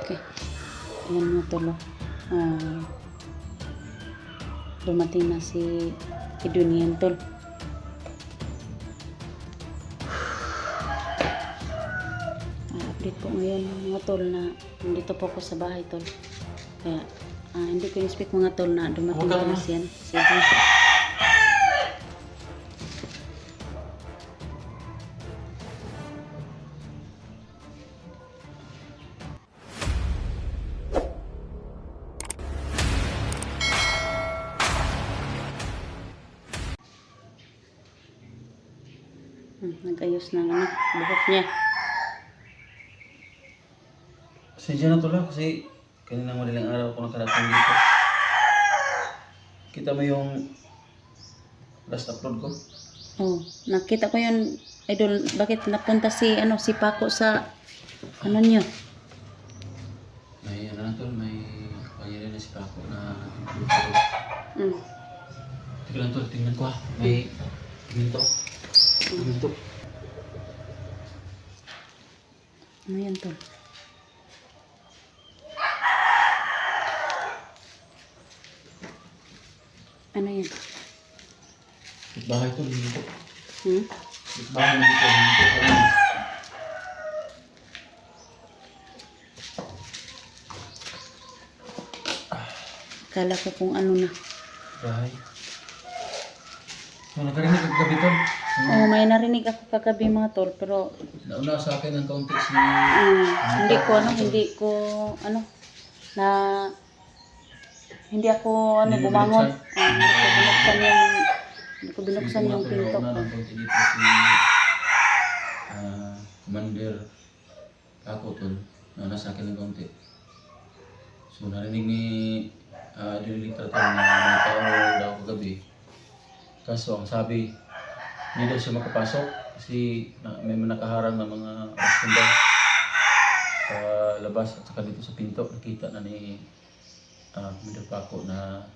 Okay. Ayan mga tol. Dumating na si Idunian tol. Update po ngayon mga tol na nandito po ako sa bahay tol. Kaya hindi ko in-speak mga tol na dumating na siya. Sige. Nag-ayos ng buhok niya. Sadya na to lang kasi kaninang madaling araw ako nakarating dito. Kita mo yung last upload ko? Oh, nakita ko yun, idol. Bakit napunta si Paco sa niyo? May may pangyari na si Paco na Teka lang tol, tingnan ko ha. May ginto. Ginto. Ano yan tol? Ano yan? Bahay to, ginto. Bahay na dito, ginto. Kala ko kung ano na. Bahay. So, nakarinig ang gabi tol. Oh, may narinig ako kagabi mga tol, pero Nauna sa akin ng kaunti si... hindi ako bumangon. Hindi ko binuksan yung pinto. Nauna ng kaunti dito si... Commander Paco tol. Nauna sa akin ng kaunti. So narinig ni Director tol na may tao daw kagabi. Kaso ang sabi, hindi daw siya makapasok kasi may nakaharang na mga responda sa labas at saka dito sa pinto. Nakita na ni Commander Paco na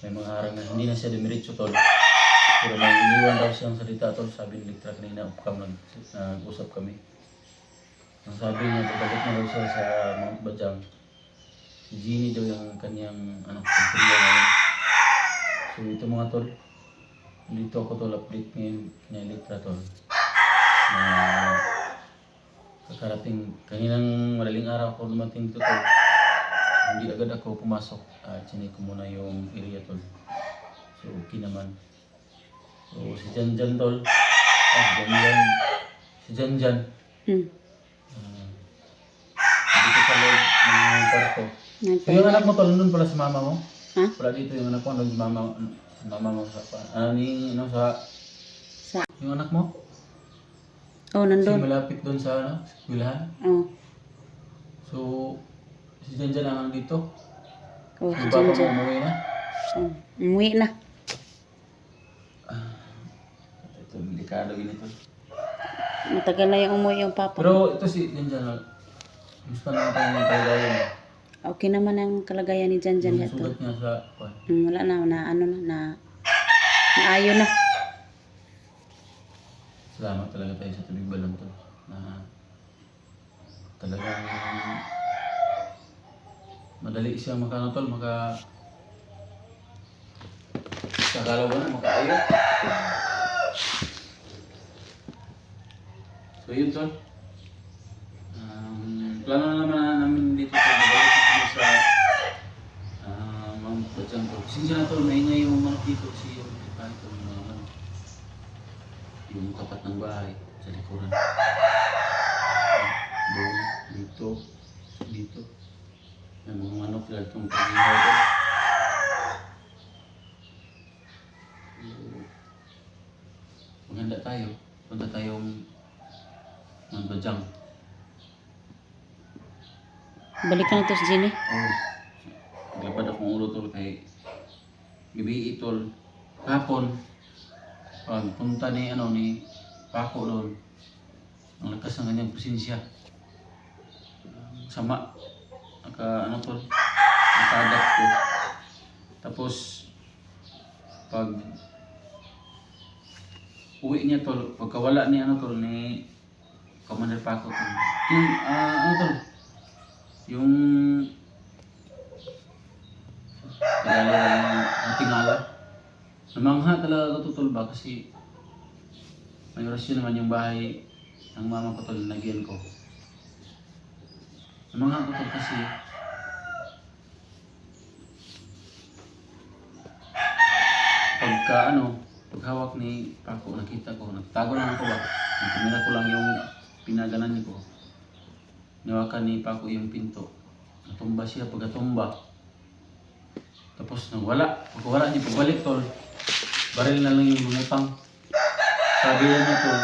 may mga harang na hindi na siya dumiretso tol. Pero may iniwan daw siyang salita tol. Sabi ni Electra kanina, nag-usap kami. Ang sabi niya, babalik na daw siya sa Mount Bajang. Si Jeannie daw yung kanyang pagpilihan ngayon. So ito mga tol, dito ako tol update ngayon na Electra tol. Na kakarating, kaninang madaling araw ako dumating dito tol. Hindi agad ako pumasok. Chinik ko muna yung area tol. So okay naman. So si Janjan tol. Si Janjan. Dito sa loob ng kwarto. So yung anak mo tol, nandun pala sa mama mo? Ha? Pala dito yung anak mo, nandun sa mama mo sa yung anak mo? Oh, Kasi nandun. malapit doon sa eskwelahan. Oh. So si Janjan lang dito. Oh, Yung si baba mo Janjan. umuwi na. Oh, umuwi na. Ito, delikado yun ito. Matagal na yung umuwi yung papa. Pero ito si Janjan, gusto naman tayo ng kalagayan niya. Okay naman ang kalagayan ni Janjan Yung dito. sugat niya sa kwan. Wala na, naayo na. Salamat talaga tayo sa tubig balon to. Na talagang madali siyang makanotol, kakalawa na, makaayo. So yun tol. Plano na naman namin dito sa babalik na sa Mount Bajang tol. Sinsya na tol, maingay yung manok dito kasi yung yung tapat ng bahay sa likuran. Doon, dito. May mga manok lang itong pag-ihaw doon. Maganda tayo. Punta tayong Mount Bajang. Balikan na to si Jenny. Oo. Naglabad akong ulo tol kay gabi tol. Hapon, pagpunta ni Paco doon, ang lakas ng kanyang presensya. Sama. Nakaagap ko. Tapos, pag uwi niya tol, pagkawala ni ni Commander Paco tol. yung yung tingala. Namangha talaga ako tol ba kasi may orasyon naman yung bahay ng mama ko tol, nagyan ko. Namangha ko tol kasi paghawak ni Paco, nakita ko, nagtago lang ako ba? Nakamira ko lang yung pinaganan ko. Nawakan ni Paco yung pinto. Natumba siya, pagkatumba. Tapos pagkawala niya, pagbalik tol, baril na lang yung lumutang. Sabi niya tol,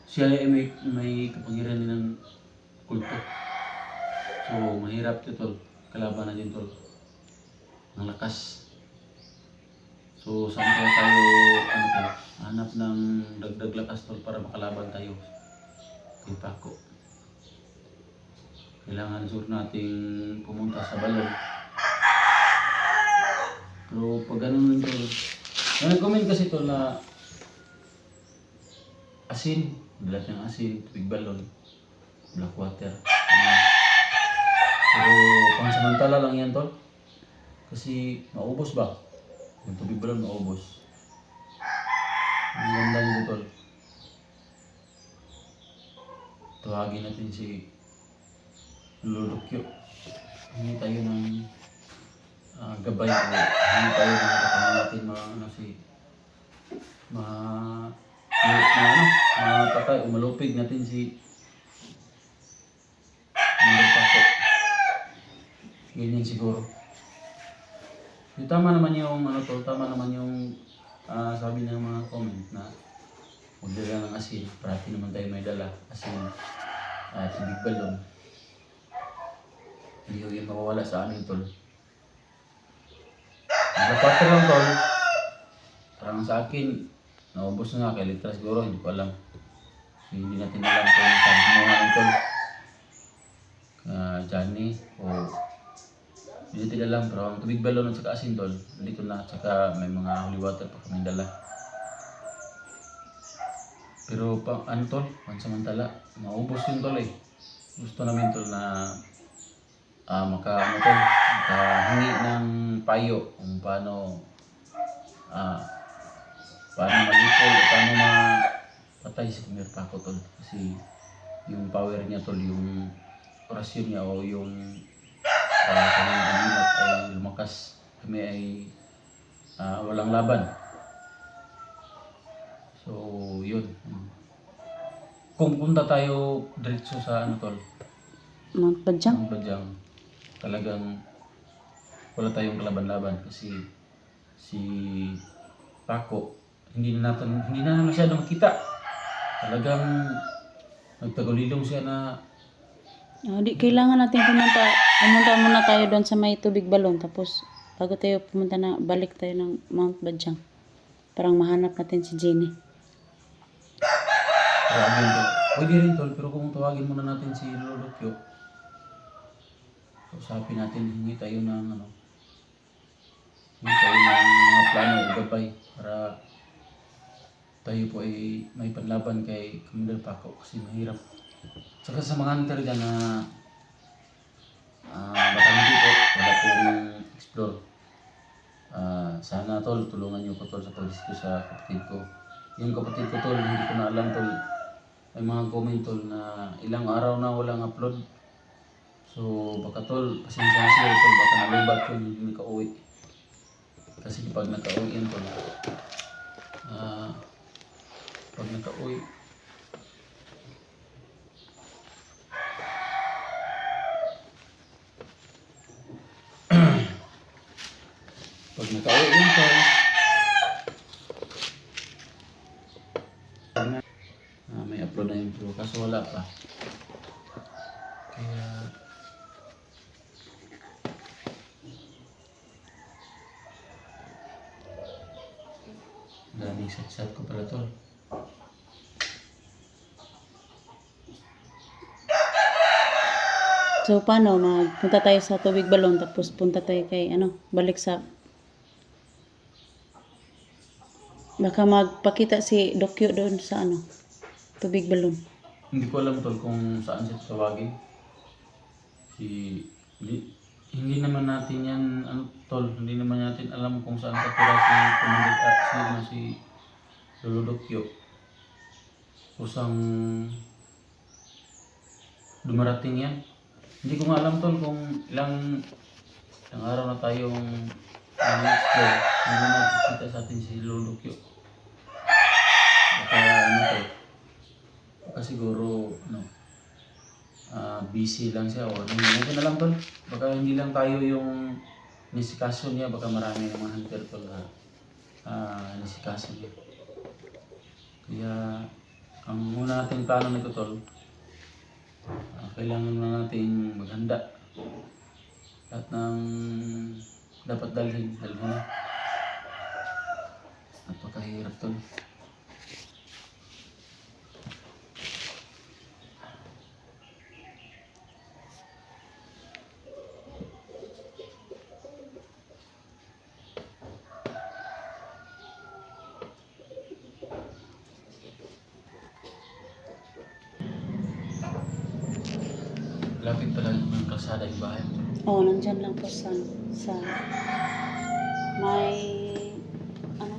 siya ay may kapangyarihan din ng kulto. So, mahirap ito tol, kalaban na din tol. Ang lakas. So, saan kaya tayo, hanap ng dagdag lakas tol para makalaban tayo kay Paco. Kailangan sure nating pumunta sa balon. Pero pag ganun tol, nag-comment kasi tol na asin, dalat ng asin, tubig balon, black water. Ayan. Pero pansamantala lang yan tol. Kasi maubos ba? Yung tubig balon maubos. Ang ganda nito tol. Tawagin natin si Lulukyo. Hindi tayo ng gabay o hindi tayo ng katama natin mapatay o malupig natin si Paco. Ganyan siguro. Yung tama naman yung tama naman yung sabi ng mga comment na magdala ng asin. Parati naman tayo may dala asin at tubig balon. Hindi ko yung mawawala sa amin tol. Nagpapatay lang tol. Parang sa akin, naubos na nga kay Litra siguro, hindi ko alam. So, hindi natin alam kung saan kumuha ng tol. Johnny o hindi natin alam, pero ang tubig balon at saka asin tol, dito na, at saka may mga holy water pa kami dala. Pero tol, pansamantala, maubos yun tol eh. Gusto namin tol na makahingi ng payo kung paano malipol o paano mapatay si Kuya Paco tol. Kasi yung power niya tol, yung orasyon niya o yung kanyang aninat ay lumakas. Kami ay walang laban. So yun. Kung punta tayo diretso sa tol, Mount Badyang. Mount Badyang, talagang wala tayong kalaban-laban kasi si Paco hindi na masyadong makita. Talagang nagtagulilong siya na Di kailangan natin pumunta muna tayo doon sa may tubig balon, tapos bago tayo pumunta na balik tayo ng Mount Badyang. Parang mahanap natin si Jenny. tawagin tol. Pwede rin tol, pero kung tawagin muna natin si Lulukyo, usapin natin, hingi tayo ng mga plano o gabay para tayo po ay may panlaban kay Kuya Paco kasi mahirap. Saka sa mga hunter dyan na baka hindi po, wala pong explore. Sana tol, tulungan niyo ko tol sa pag-rescue sa kapatid ko. Yung kapatid ko tol, hindi ko na alam tol. May mga comment tol na ilang araw na walang upload. So baka tol, pasensya na sila tol, baka nalubat tol, hindi nakauwi. Kasi pag nakauwi yan tol, pag nakauwi, yun tol, may upload na yun bro, kaso wala pa. Kaya daming set ko pala tol. So paano, magpunta tayo sa tubig balon, tapos punta tayo kay balik sa, baka magpakita si Dokyo doon sa tubig balon. Hindi ko alam tol kung saan siya tawagin. Hindi naman natin yan, ano tol, hindi naman natin alam kung saan katira si Commander si Lolo Dokyo. Kusang dumarating yan. Hindi ko nga alam tol kung ilang araw na tayong explore. Hindi na nakikita sa atin si Lolo Dokyo. Baka ano tol, baka siguro busy lang siya o ano. Hindi na lang tol. Baka hindi lang tayo yung nisikaso niya, baka marami ng mga hunter tol nisikaso niya. Kaya ang muna nating plano nito tol, kailangan na natin maghanda. Lahat ng dapat dalhin na. Napakahirap tol. Lapit pala ng kalsada yung bahay mo. Oo, nandyan lang po sa may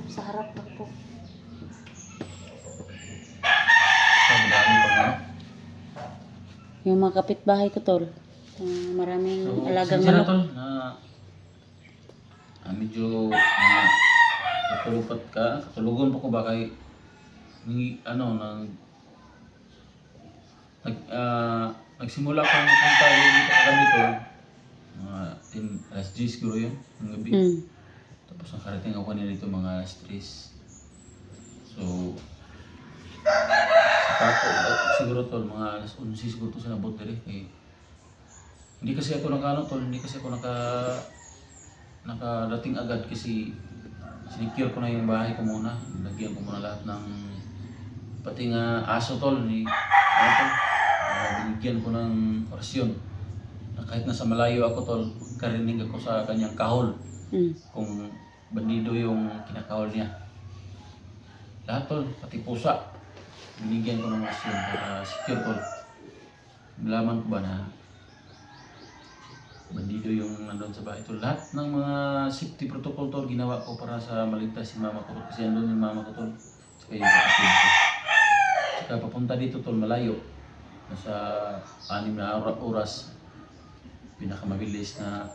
sa harap lang po. Dami pa nga. Yung mga kapitbahay ko tol. Maraming alagang sincere manok. tol na medyo katulupat ka, katulugon po ko ba kay nagsimula ko punta dito kagabi tol. Mga 10 siguro yun, ng gabi. Tapos nakarating ako kanina dito mga alas 3. So, sa siguro tol, mga alas 11 siguro to sa nabot diri. Hindi kasi ako nakadating agad kasi sinicure ko na yung bahay ko muna. Lagyan ko muna lahat ng pati nga aso tol binigyan ko ng orasyon. Na kahit nasa malayo ako tol, karinig ako sa kanyang kahol. Kung bandido yung kinakahol niya. Lahat tol, pati pusa. Binigyan ko ng orasyon para secure tol. Malaman ko ba na bandido yung nandun sa bahay tol. Lahat ng mga safety protocol tol ginawa ko para sa maligtas si mama ko tol. Kasi andun yung mama ko tol. Saka yung kapatid ko. Saka papunta dito tol, malayo. Nasa 6 na oras. Pinakamabilis na.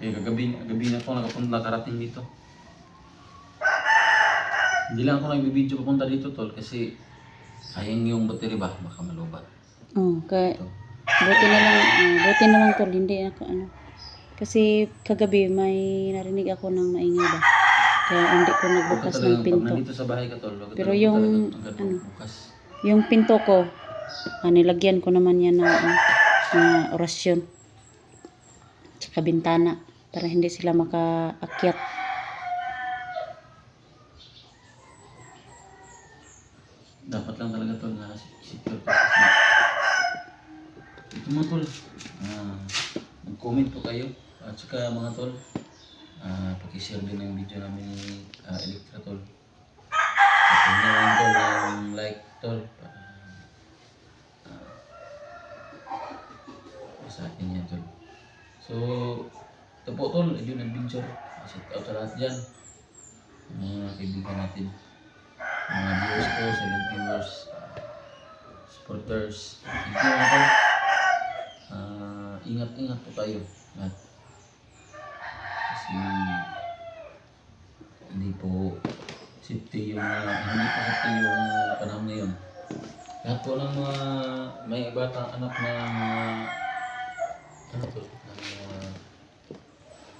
Kaya gabi na ako nakarating dito. Hindi lang ako nagbibideo papunta dito tol kasi sayang yung battery ba, baka malubat. Kaya buti na lang tol, hindi ako kasi kagabi may narinig ako ng maingay ba. Kaya hindi ko nagbukas ng Pag pinto. nandito sa bahay ka tol, Pero yung yung pinto ko, nilagyan ko naman yan na orasyon. Tsaka bintana para hindi sila makaakyat. Dapat lang talaga tol na secure to kasi ito mga tol, mag-comment po kayo at saka mga tol, pakishare din yung video namin ni Electra tol. At yun tol ng like tol sa akin yan tol. So ito po tol, yun ang video. Shout out sa lahat dyan, mga kaibigan natin, mga viewers ko, silent viewers, supporters. Thank you mga tol. Ingat-ingat po tayo lahat. Kasi hindi po safety yung panahon ngayon. Lahat po ng mga may batang anak na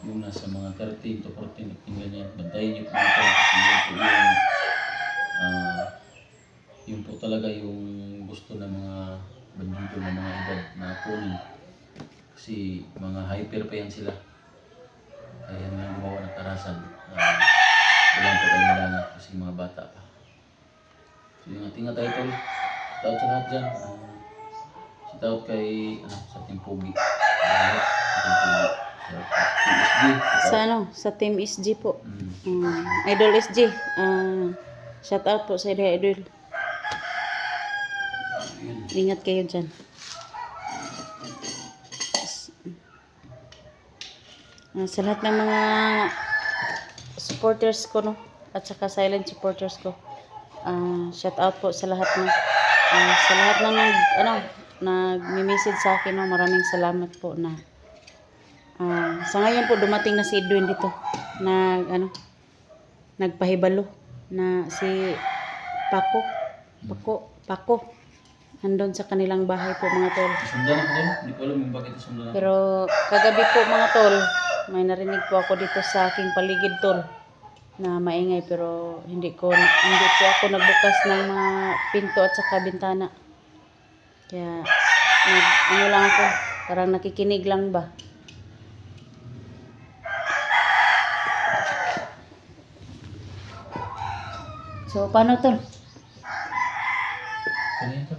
yung nasa mga 13 to 14 na ganyan, bantayan niyo po ito kasi yun po talaga yung gusto ng mga bandido ng mga edad na kunin kasi mga hyper pa yan sila, kaya nga gumawa ng karasan. Walang pagalilangan kasi mga bata pa. So ingat-ingat tayo tol. Shout out sa lahat dyan. Shout out kay sa Team Pogi. Sa Team SG po. Idol SG. Shout out po sa Idol. Ingat kayo dyan. Sa lahat ng mga supporters ko, no, at saka silent supporters ko, shout out po sa lahat, no. Sa lahat ng nagme-message sa akin, no, maraming salamat po na sa ngayon po dumating na si Edwin dito, nagpahibalo na si Paco nandun sa kanilang bahay po, mga tol. Sundan ako doon. Hindi ko alam kung bakit sundan ako. Pero kagabi po, mga tol, may narinig po ako dito sa aking paligid, tol, na maingay, pero hindi po ako nagbukas ng mga pinto at saka bintana. Kaya ano lang ako, parang nakikinig lang ba. So paano, tol? Kaya ito.